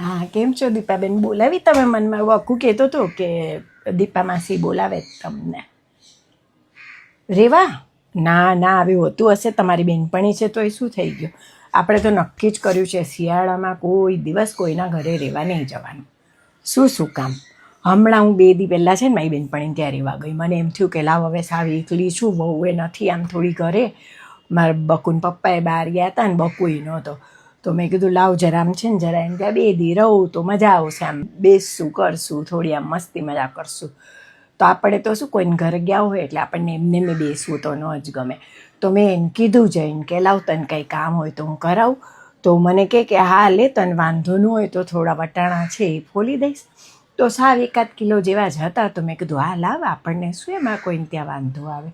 હા, કેમ છો દીપાબેન? બોલાવી તમે મનમાં વકુ કહેતો હતો કે દીપા માસી બોલાવે તમને. રેવા? ના ના, આવ્યું હોતું હશે, તમારી બેનપણી છે તો એ શું થઈ ગયું? આપણે તો નક્કી જ કર્યું છે શિયાળામાં કોઈ દિવસ કોઈના ઘરે રહેવા નહીં જવાનું. શું કામ? હમણાં હું 2 દી પહેલાં છે ને મારી બેનપણીને ત્યાં રહેવા ગઈ. મને એમ થયું કે લાવ હવે સાવ એકલી છું, વહુ એ નથી આમ થોડી ઘરે, મારા બકુન પપ્પાએ બહાર ગયા હતા ને બકુએ નહોતો, તો મેં કીધું લાવ જરા આમ છે ને જરા એમ ત્યાં 2 દી રહું તો મજા આવશે, આમ બેસશું કરશું થોડી આમ મસ્તી મજા કરશું. તો આપણે તો શું કોઈને ઘરે ગયા હોય એટલે આપણને એમને મેં બેસવું તો ન જ ગમે. તો મેં એને કીધું જઈને કે લાવ તને કંઈ કામ હોય તો હું કરાવું. તો મને કે હા લે, તને વાંધો ન હોય તો થોડા વટાણા છે એ ફોલી દઈશ. તો સાવ 1 કિલો જેવા જ હતા, તો મેં કીધું હા લાવ, આપણને શું એમાં કોઈને ત્યાં વાંધો આવે.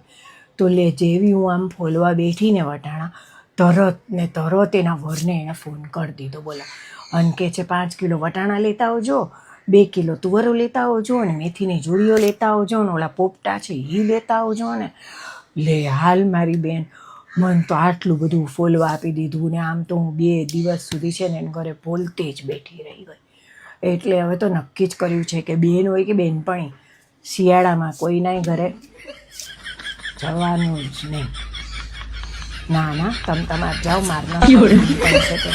તો લે, જેવી હું આમ ફોલવા બેઠીને વટાણા, તરત એના વરને એને ફોન કરી દીધો, બોલો. અને કે છે 5 કિલો વટાણા લેતા આવજો, 2 કિલો તુવરો લેતા આવજો ને મેથીની જોડીઓ લેતા આવજો ને ઓલા પોપટા છે એ લેતા આવજો ને. લે હાલ મારી બેન, મને તો આટલું બધું ફોલવા આપી દીધું ને આમ તો હું 2 દિવસ સુધી છે ને એને ઘરે બોલતી જ બેઠી રહી ગઈ. એટલે હવે તો નક્કી જ કર્યું છે કે બેન હોય કે બેનપણી, શિયાળામાં કોઈનાય ઘરે જવાનું જ નહીં. ના ના, તમે તમારે જાઓ, મારના છે તો